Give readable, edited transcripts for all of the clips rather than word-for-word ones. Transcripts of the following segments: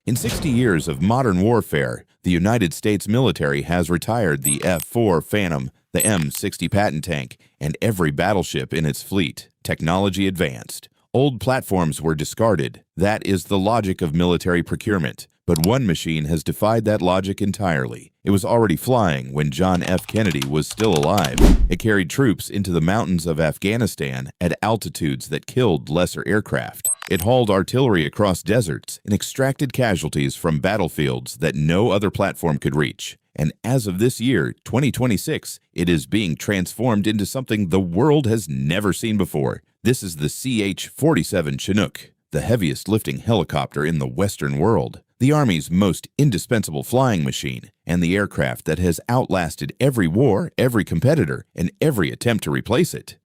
In 60 years of modern warfare, the United States military has retired the F-4 Phantom, the M-60 Patton tank, and every battleship in its fleet. Technology advanced. Old platforms were discarded. That is the logic of military procurement. But one machine has defied that logic entirely. It was already flying when John F. Kennedy was still alive. It carried troops into the mountains of Afghanistan at altitudes that killed lesser aircraft. It hauled artillery across deserts and extracted casualties from battlefields that no other platform could reach. And as of this year, 2026, it is being transformed into something the world has never seen before. This is the CH-47 Chinook, the heaviest lifting helicopter in the Western world, the Army's most indispensable flying machine, and the aircraft that has outlasted every war, every competitor, and every attempt to replace it.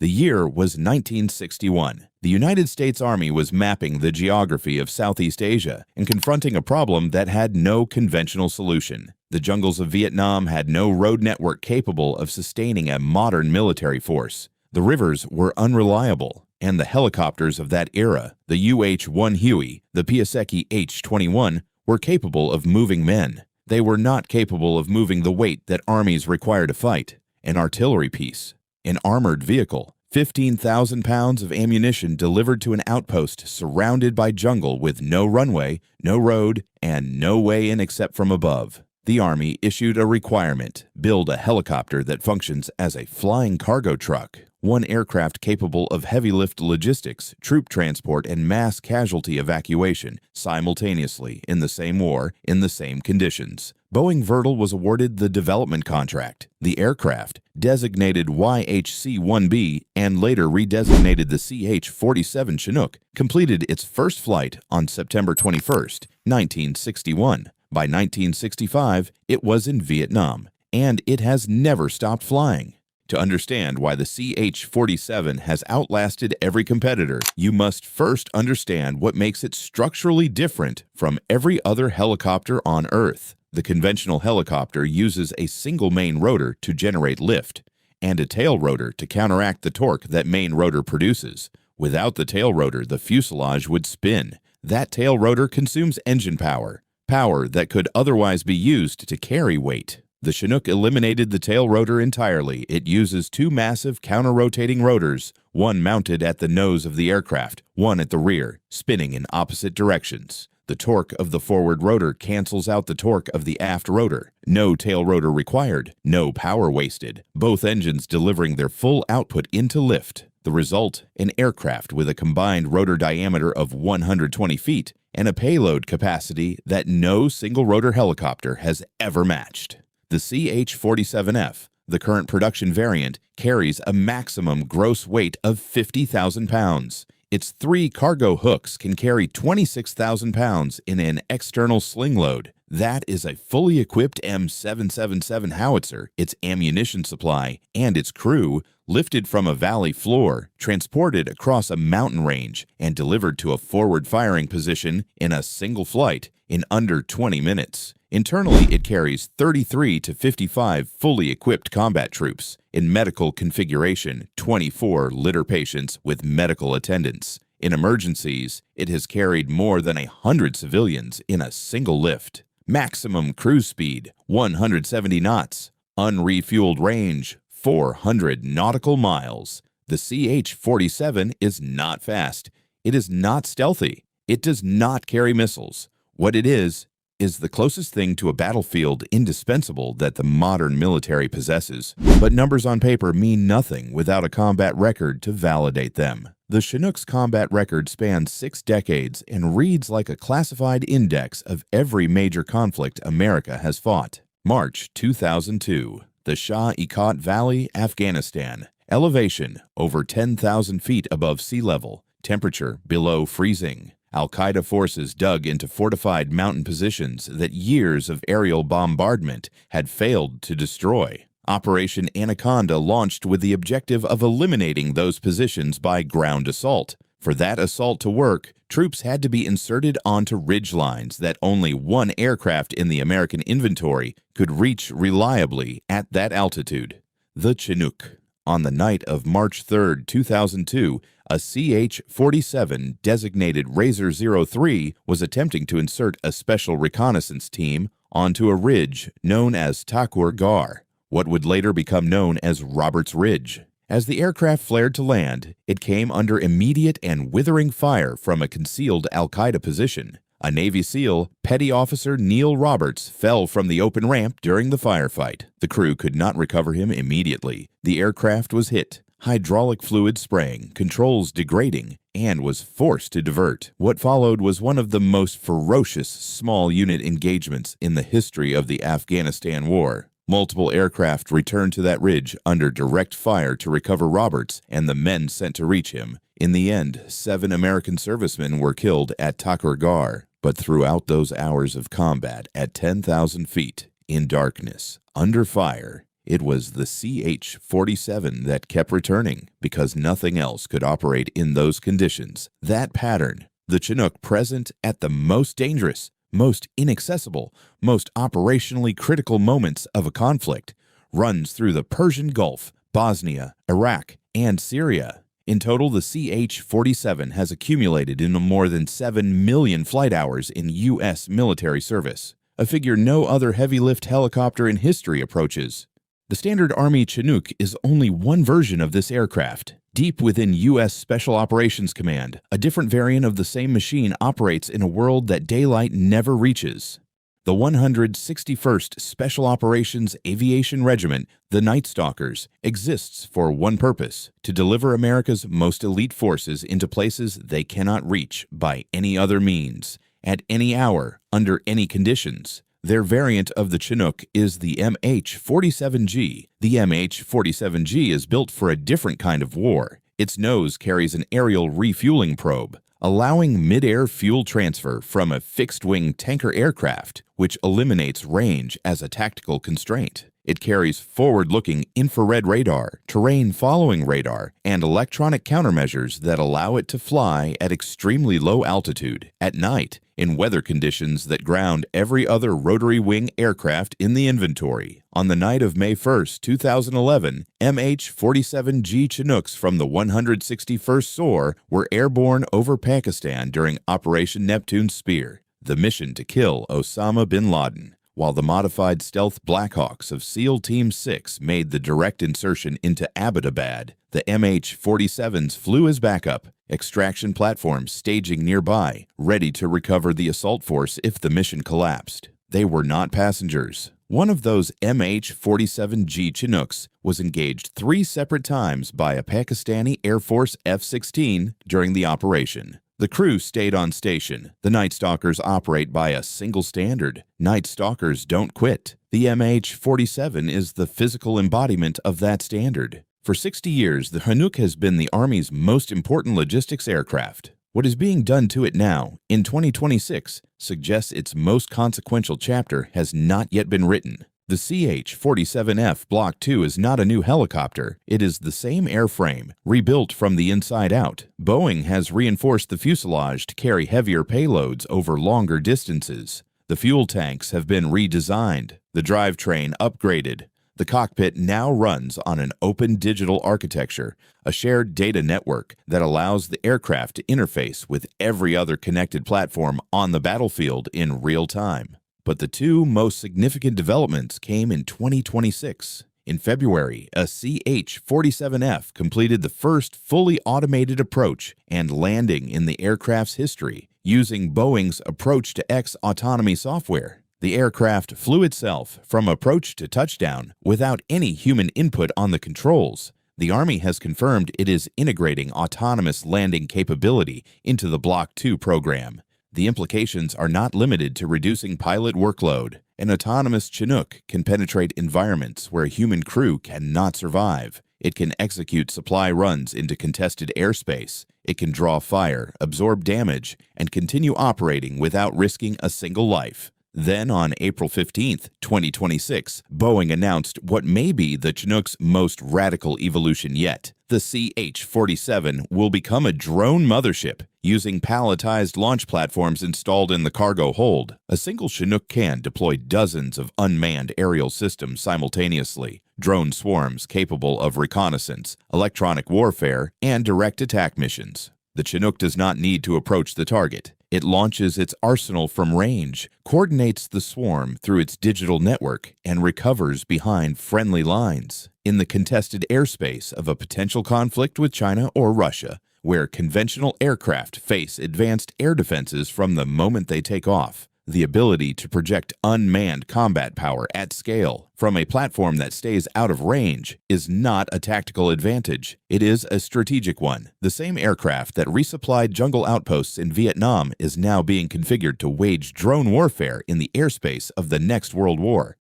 The year was 1961. The United States Army was mapping the geography of Southeast Asia and confronting a problem that had no conventional solution. The jungles of Vietnam had no road network capable of sustaining a modern military force. The rivers were unreliable, and the helicopters of that era, the UH-1 Huey, the Piasecki H-21, were capable of moving men. They were not capable of moving the weight that armies require to fight: an artillery piece, an armored vehicle, 15,000 pounds of ammunition delivered to an outpost surrounded by jungle with no runway, no road, and no way in except from above. The Army issued a requirement: build a helicopter that functions as a flying cargo truck, one aircraft capable of heavy-lift logistics, troop transport, and mass casualty evacuation simultaneously in the same war, in the same conditions. Boeing Vertol was awarded the development contract. The aircraft, designated YHC-1B and later redesignated the CH-47 Chinook, completed its first flight on September 21, 1961. By 1965, it was in Vietnam, and it has never stopped flying. To understand why the CH-47 has outlasted every competitor, you must first understand what makes it structurally different from every other helicopter on Earth. The conventional helicopter uses a single main rotor to generate lift, and a tail rotor to counteract the torque that main rotor produces. Without the tail rotor, the fuselage would spin. That tail rotor consumes engine power that could otherwise be used to carry weight. The Chinook eliminated the tail rotor entirely. It uses two massive counter-rotating rotors, one mounted at the nose of the aircraft, one at the rear, spinning in opposite directions. The torque of the forward rotor cancels out the torque of the aft rotor. No tail rotor required, no power wasted, both engines delivering their full output into lift. The result, an aircraft with a combined rotor diameter of 120 feet and a payload capacity that no single-rotor helicopter has ever matched. The CH-47F, the current production variant, carries a maximum gross weight of 50,000 pounds. Its three cargo hooks can carry 26,000 pounds in an external sling load. That is a fully equipped M777 howitzer, its ammunition supply, and its crew, lifted from a valley floor, transported across a mountain range, and delivered to a forward firing position in a single flight in under 20 minutes. Internally, it carries 33 to 55 fully equipped combat troops. In medical configuration, 24 litter patients with medical attendants. In emergencies, it has carried more than 100 civilians in a single lift. Maximum cruise speed, 170 knots. Unrefueled range, 400 nautical miles. The CH-47 is not fast. It is not stealthy. It does not carry missiles. What it is the closest thing to a battlefield indispensable that the modern military possesses. But numbers on paper mean nothing without a combat record to validate them. The Chinook's combat record spans 6 decades and reads like a classified index of every major conflict America has fought. March 2002. The Shah-e-Khat Valley, Afghanistan. Elevation, over 10,000 feet above sea level. Temperature, below freezing. Al-Qaeda forces dug into fortified mountain positions that years of aerial bombardment had failed to destroy. Operation Anaconda launched with the objective of eliminating those positions by ground assault. For that assault to work, troops had to be inserted onto ridge lines that only one aircraft in the American inventory could reach reliably at that altitude: the Chinook. On the night of March 3, 2002, A CH-47 designated Razor 03 was attempting to insert a special reconnaissance team onto a ridge known as Takur Gar, what would later become known as Roberts Ridge. As the aircraft flared to land, it came under immediate and withering fire from a concealed Al-Qaeda position. A Navy SEAL, Petty Officer Neil Roberts, fell from the open ramp during the firefight. The crew could not recover him immediately. The aircraft was hit, hydraulic fluid spraying, controls degrading, and was forced to divert. What followed was one of the most ferocious small unit engagements in the history of the Afghanistan War. Multiple aircraft returned to that ridge under direct fire to recover Roberts and the men sent to reach him. In the end, 7 American servicemen were killed at Takur Gar, but throughout those hours of combat at 10,000 feet, in darkness, under fire, it was the CH-47 that kept returning because nothing else could operate in those conditions. That pattern, the Chinook present at the most dangerous, most inaccessible, most operationally critical moments of a conflict, runs through the Persian Gulf, Bosnia, Iraq, and Syria. In total, the CH-47 has accumulated in more than 7 million flight hours in U.S. military service, a figure no other heavy-lift helicopter in history approaches. The standard Army Chinook is only one version of this aircraft. Deep within U.S. Special Operations Command, a different variant of the same machine operates in a world that daylight never reaches. The 161st Special Operations Aviation Regiment, the Night Stalkers, exists for one purpose: to deliver America's most elite forces into places they cannot reach by any other means, at any hour, under any conditions. Their variant of the Chinook is the MH-47G. The MH-47G is built for a different kind of war. Its nose carries an aerial refueling probe, allowing mid-air fuel transfer from a fixed-wing tanker aircraft, which eliminates range as a tactical constraint. It carries forward-looking infrared radar, terrain-following radar, and electronic countermeasures that allow it to fly at extremely low altitude, at night, in weather conditions that ground every other rotary-wing aircraft in the inventory. On the night of May 1, 2011, MH-47G Chinooks from the 161st SOAR were airborne over Pakistan during Operation Neptune Spear, the mission to kill Osama bin Laden. While the modified stealth Blackhawks of SEAL Team 6 made the direct insertion into Abbottabad, the MH-47s flew as backup, extraction platforms staging nearby, ready to recover the assault force if the mission collapsed. They were not passengers. One of those MH-47G Chinooks was engaged 3 separate times by a Pakistani Air Force F-16 during the operation. The crew stayed on station. The Night Stalkers operate by a single standard: Night Stalkers don't quit. The MH-47 is the physical embodiment of that standard. For 60 years, the Chinook has been the Army's most important logistics aircraft. What is being done to it now, in 2026, suggests its most consequential chapter has not yet been written. The CH-47F Block II is not a new helicopter. It is the same airframe, rebuilt from the inside out. Boeing has reinforced the fuselage to carry heavier payloads over longer distances. The fuel tanks have been redesigned, the drivetrain upgraded. The cockpit now runs on an open digital architecture, a shared data network that allows the aircraft to interface with every other connected platform on the battlefield in real time. But the 2 most significant developments came in 2026. In February, a CH-47F completed the first fully automated approach and landing in the aircraft's history, using Boeing's Approach to X autonomy software. The aircraft flew itself from approach to touchdown without any human input on the controls. The Army has confirmed it is integrating autonomous landing capability into the Block II program. The implications are not limited to reducing pilot workload. An autonomous Chinook can penetrate environments where a human crew cannot survive. It can execute supply runs into contested airspace. It can draw fire, absorb damage, and continue operating without risking a single life. Then, on April 15, 2026, Boeing announced what may be the Chinook's most radical evolution yet. The CH-47 will become a drone mothership, using palletized launch platforms installed in the cargo hold. A single Chinook can deploy dozens of unmanned aerial systems simultaneously, drone swarms capable of reconnaissance, electronic warfare, and direct attack missions. The Chinook does not need to approach the target. It launches its arsenal from range, coordinates the swarm through its digital network, and recovers behind friendly lines in the contested airspace of a potential conflict with China or Russia, where conventional aircraft face advanced air defenses from the moment they take off. The ability to project unmanned combat power at scale from a platform that stays out of range is not a tactical advantage. It is a strategic one. The same aircraft that resupplied jungle outposts in Vietnam is now being configured to wage drone warfare in the airspace of the next World War.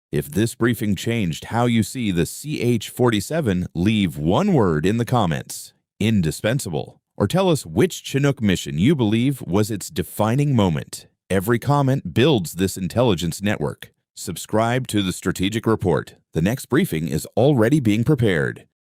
If this briefing changed how you see the CH-47, leave one word in the comments: indispensable. Or tell us which Chinook mission you believe was its defining moment. Every comment builds this intelligence network. Subscribe to the Strategic Report. The next briefing is already being prepared.